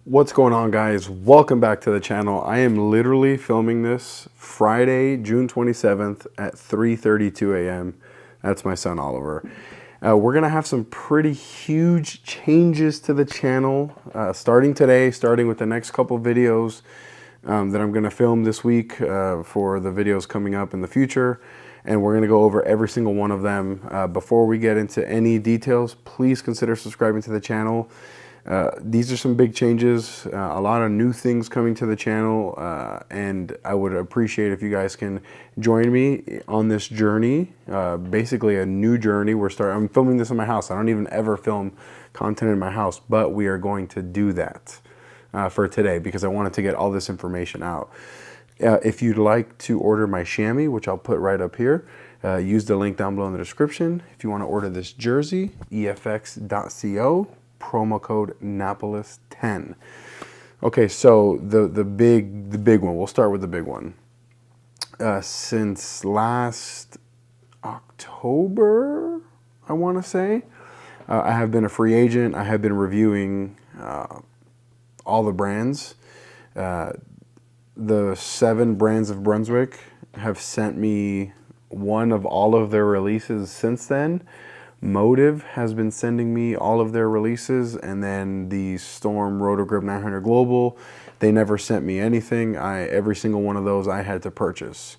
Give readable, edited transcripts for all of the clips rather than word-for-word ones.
What's going on, guys? Welcome back to the channel. I am literally filming this Friday, June 27th at 3:32 a.m. That's my son, Oliver. We're going to have some pretty huge changes to the channel starting today, starting with the next couple videos that I'm going to film this week for the videos coming up in the future. And we're going to go over every single one of them. Before we get into any details, please consider subscribing to the channel. These are some big changes, a lot of new things coming to the channel, and I would appreciate if you guys can join me on this journey, basically a new journey. I'm filming this in my house. I don't even ever film content in my house, but we are going to do that for today because I wanted to get all this information out. If you'd like to order my chamois, which I'll put right up here, use the link down below in the description. If you want to order this jersey, efx.co. promo code Napoles 10. Okay, so the big one. We'll start with the big one. Since last October, I want to say, I have been a free agent. I have been reviewing all the brands. The 7 brands of Brunswick have sent me one of all of their releases since then. Motive has been sending me all of their releases, and then the Storm Rotogrip 900 Global, they never sent me anything. Every single one of those I had to purchase.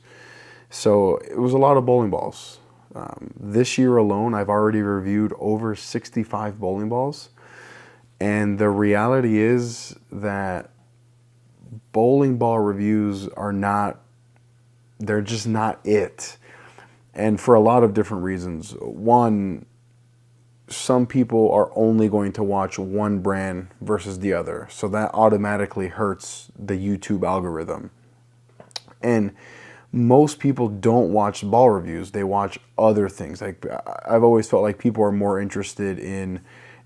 So it was a lot of bowling balls. This year alone, I've already reviewed over 65 bowling balls. And the reality is that bowling ball reviews they're just not it. And for a lot of different reasons. One, some people are only going to watch one brand versus the other. So that automatically hurts the YouTube algorithm. And most people don't watch ball reviews. They watch other things. Like, I've always felt like people are more interested in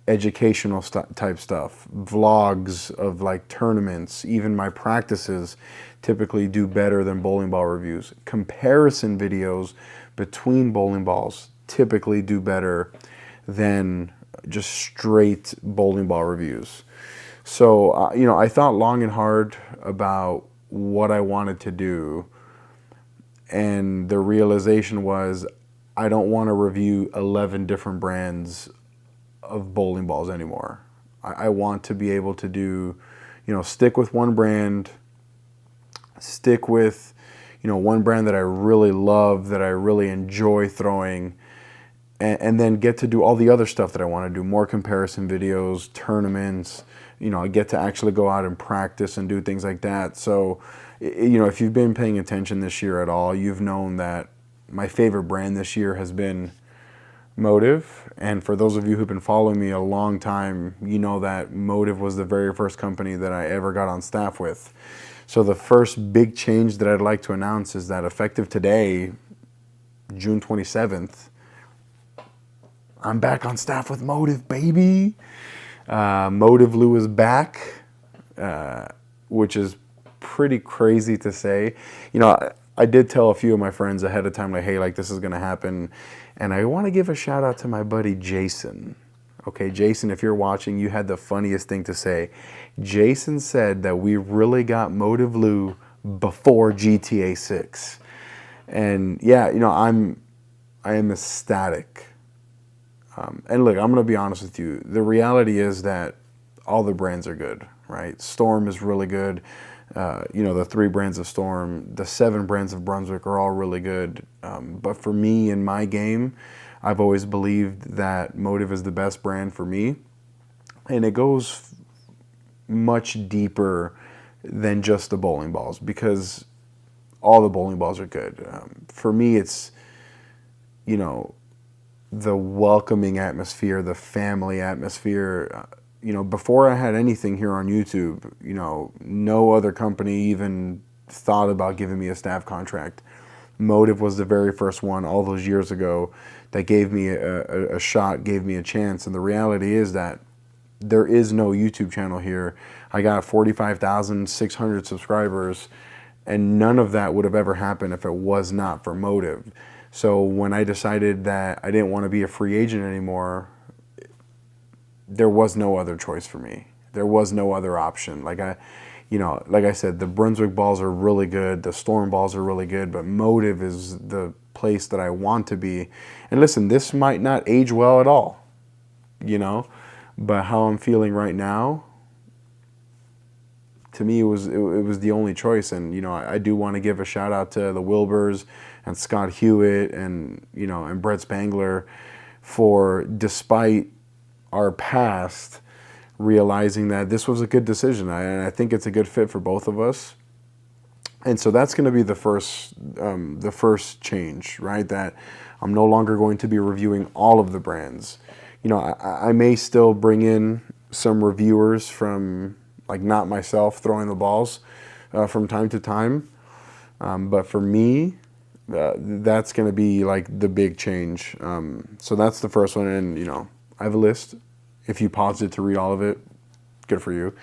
educational type stuff, vlogs of like tournaments. Even my practices typically do better than bowling ball reviews. Comparison videos between bowling balls typically do better than just straight bowling ball reviews. So, I thought long and hard about what I wanted to do. And the realization was I don't want to review 11 different brands of bowling balls anymore. I want to be able to do, stick with one brand, stick with one brand that I really love, that I really enjoy throwing, and then get to do all the other stuff that I want to do, more comparison videos, tournaments, I get to actually go out and practice and do things like that. So, if you've been paying attention this year at all, you've known that my favorite brand this year has been Motive. And for those of you who've been following me a long time, you know that Motive was the very first company that I ever got on staff with. So the first big change that I'd like to announce is that effective today, June 27th, I'm back on staff with Motive, baby. Motive Lou is back, which is pretty crazy to say. I did tell a few of my friends ahead of time, like, hey, like, this is going to happen. And I want to give a shout out to my buddy Jason. Okay, Jason, if you're watching, you had the funniest thing to say. Jason said that we really got Motive Lou before GTA 6. And yeah, I am ecstatic. And look, I'm going to be honest with you. The reality is that all the brands are good, right? Storm is really good. The 3 brands of Storm, the 7 brands of Brunswick are all really good. But for me, in my game, I've always believed that Motive is the best brand for me. And it goes much deeper than just the bowling balls, because all the bowling balls are good. For me, it's, the welcoming atmosphere, the family atmosphere. Before I had anything here on YouTube, no other company even thought about giving me a staff contract. Motive was the very first one all those years ago that gave me a shot, gave me a chance. And the reality is that there is no YouTube channel here. I got 45,600 subscribers, and none of that would have ever happened if it was not for Motive. So when I decided that I didn't want to be a free agent anymore, there was no other choice for me. There was no other option. Like I said, the Brunswick balls are really good. The Storm balls are really good, but Motive is the place that I want to be. And listen, this might not age well at all, but how I'm feeling right now, to me, it was the only choice. And, I do want to give a shout out to the Wilburs and Scott Hewitt and, and Brett Spangler for, despite our past, realizing that this was a good decision. And I think it's a good fit for both of us. And so that's going to be the first change, right? That I'm no longer going to be reviewing all of the brands. I may still bring in some reviewers from, like, not myself throwing the balls from time to time. But for me, that's going to be like the big change. So that's the first one. And, I have a list. If you paused it to read all of it, good for you.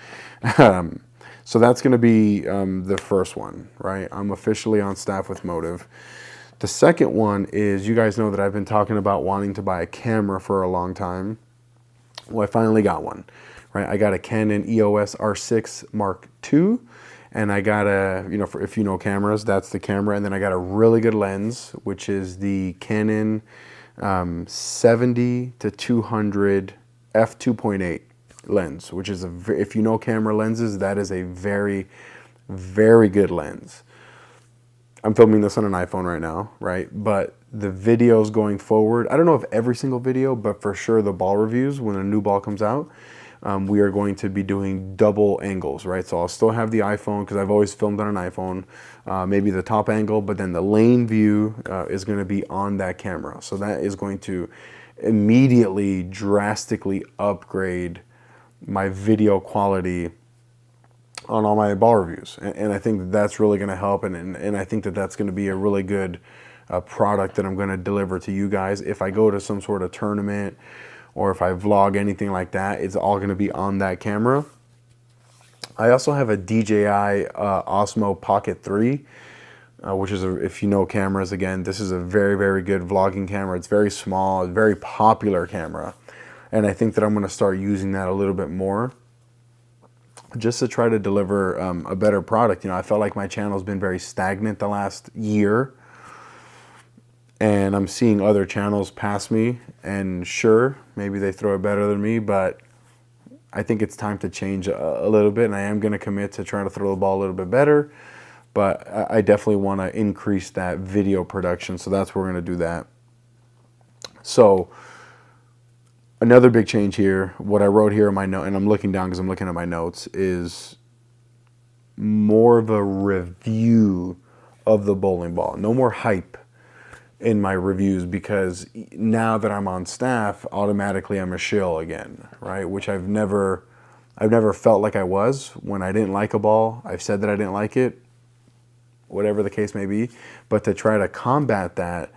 So that's going to be the first one, right? I'm officially on staff with Motive. The second one is, you guys know that I've been talking about wanting to buy a camera for a long time. Well, I finally got one, right? I got a Canon EOS R6 Mark II, and I got if you know cameras, that's the camera. And then I got a really good lens, which is the Canon 70 to 200 f2.8 lens, which is if you know camera lenses, that is a very, very good lens. I'm filming this on an iPhone right now, right? But the videos going forward, I don't know if every single video, but for sure the ball reviews, when a new ball comes out, we are going to be doing double angles, right? So I'll still have the iPhone, because I've always filmed on an iPhone, maybe the top angle, but then the lane view is going to be on that camera. So that is going to immediately drastically upgrade my video quality on all my ball reviews. And I think that that's really going to help. And I think that that's going to be a really good product that I'm going to deliver to you guys. If I go to some sort of tournament or if I vlog, anything like that, it's all going to be on that camera. I also have a DJI Osmo Pocket 3, which is, if you know cameras, again, this is a very, very good vlogging camera. It's very small, a very popular camera. And I think that I'm going to start using that a little bit more, just to try to deliver a better product. I felt like my channel's been very stagnant the last year, and I'm seeing other channels pass me, and sure, maybe they throw it better than me, but I think it's time to change a little bit, and I am going to commit to trying to throw the ball a little bit better, but I definitely want to increase that video production, so that's where we're going to do that. So another big change here, what I wrote here in my note, and I'm looking down because I'm looking at my notes, is more of a review of the bowling ball. No more hype in my reviews, because now that I'm on staff, automatically I'm a shill again, right? Which I've never felt like I was when I didn't like a ball. I've said that I didn't like it, whatever the case may be. But to try to combat that,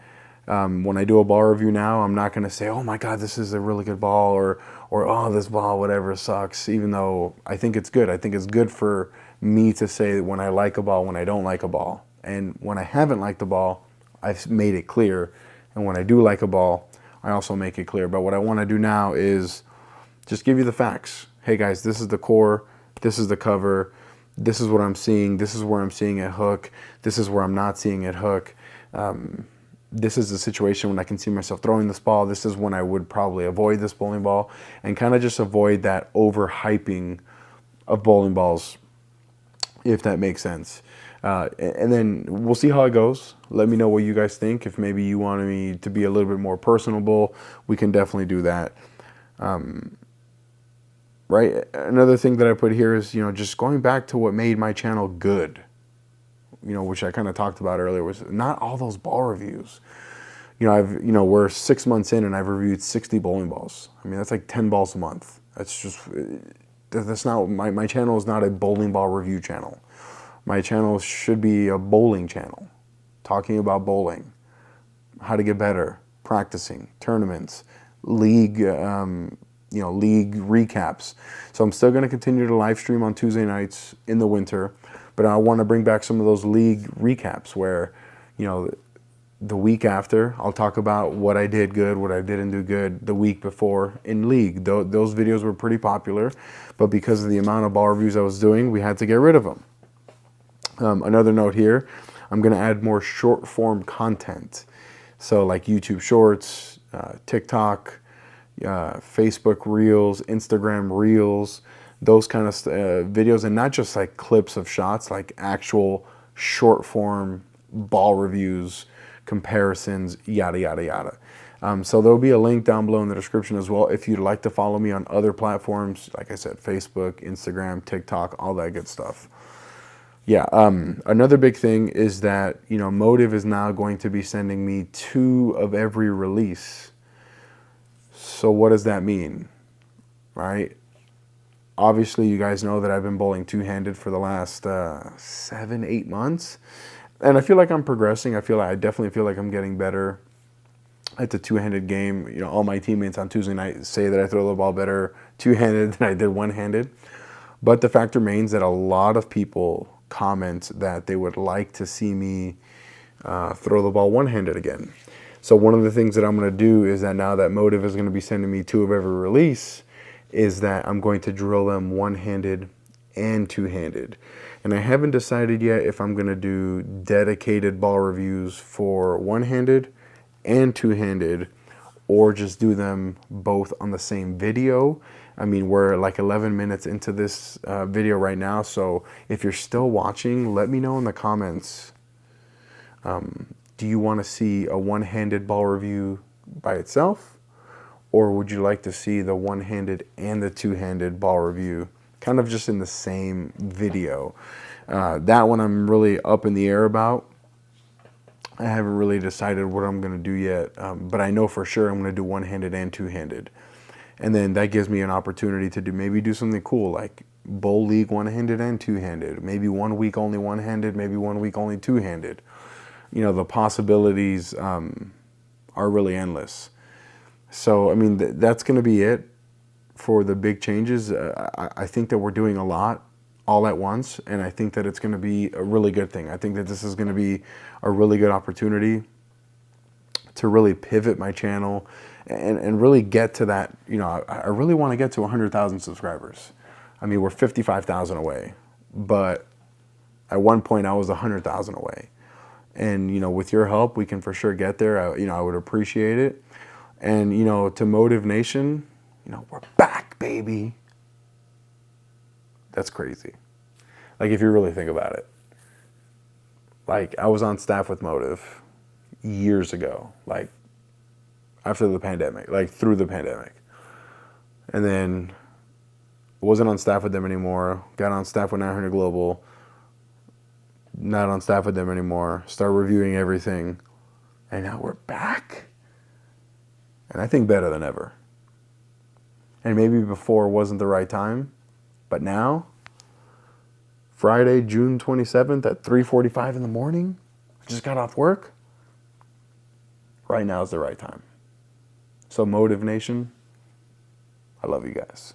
when I do a ball review now, I'm not going to say, oh my God, this is a really good ball, or oh, this ball, whatever, sucks, even though I think it's good. I think it's good for me to say when I like a ball, when I don't like a ball. And when I haven't liked the ball, I've made it clear. And when I do like a ball, I also make it clear. But what I want to do now is just give you the facts. Hey guys, this is the core, this is the cover, this is what I'm seeing, this is where I'm seeing it hook, this is where I'm not seeing it hook. This is the situation when I can see myself throwing this ball. This is when I would probably avoid this bowling ball, and kind of just avoid that overhyping of bowling balls, if that makes sense. And then we'll see how it goes. Let me know what you guys think. If maybe you want me to be a little bit more personable, we can definitely do that. Right? Another thing that I put here is, just going back to what made my channel good. Which I kind of talked about earlier, was not all those ball reviews. We're 6 months in and I've reviewed 60 bowling balls. I mean, that's like 10 balls a month. That's not, my channel is not a bowling ball review channel. My channel should be a bowling channel, talking about bowling, how to get better, practicing, tournaments, league, league recaps. So I'm still going to continue to live stream on Tuesday nights in the winter. But I want to bring back some of those league recaps where, the week after, I'll talk about what I did good, what I didn't do good the week before in league. Those videos were pretty popular, but because of the amount of ball reviews I was doing, we had to get rid of them. Another note here, I'm going to add more short form content. So like YouTube Shorts, TikTok, Facebook Reels, Instagram Reels, those kind of videos, and not just like clips of shots, like actual short form ball reviews, comparisons, yada, yada, yada. So there'll be a link down below in the description as well if you'd like to follow me on other platforms, like I said, Facebook, Instagram, TikTok, all that good stuff. Yeah, another big thing is that, you know, Motive is now going to be sending me 2 of every release. So what does that mean, right? Obviously, you guys know that I've been bowling two-handed for the last 7-8 months. And I feel like I'm progressing. I definitely feel like I'm getting better at the two-handed game. You know, all my teammates on Tuesday night say that I throw the ball better two-handed than I did one-handed. But the fact remains that a lot of people comment that they would like to see me throw the ball one-handed again. So one of the things that I'm going to do is that now that Motive is going to be sending me 2 of every release, is that I'm going to drill them one-handed and two-handed. And I haven't decided yet if I'm going to do dedicated ball reviews for one-handed and two-handed, or just do them both on the same video. I mean, we're like 11 minutes into this video right now, so if you're still watching, let me know in the comments. Do you want to see a one-handed ball review by itself? Or would you like to see the one-handed and the two-handed ball review kind of just in the same video? That one I'm really up in the air about. I haven't really decided what I'm going to do yet, but I know for sure I'm going to do one-handed and two-handed. And then that gives me an opportunity to maybe do something cool like bowl league one-handed and two-handed. Maybe 1 week only one-handed, maybe 1 week only two-handed. You know, the possibilities are really endless. So, I mean, that's going to be it for the big changes. I think that we're doing a lot all at once, and I think that it's going to be a really good thing. I think that this is going to be a really good opportunity to really pivot my channel and really get to that. You know, I really want to get to 100,000 subscribers. I mean, we're 55,000 away, but at one point I was 100,000 away. And, you know, with your help, we can for sure get there. You know, I would appreciate it. And, you know, to Motive Nation, you know, we're back, baby. That's crazy. Like, if you really think about it. Like, I was on staff with Motive years ago, like, after the pandemic, like, through the pandemic. And then wasn't on staff with them anymore. Got on staff with 900 Global. Not on staff with them anymore. Start reviewing everything. And now we're back. And I think better than ever. And maybe before wasn't the right time, but now, Friday, June 27th at 3:45 in the morning, I just got off work. Right now is the right time. So Motive Nation, I love you guys.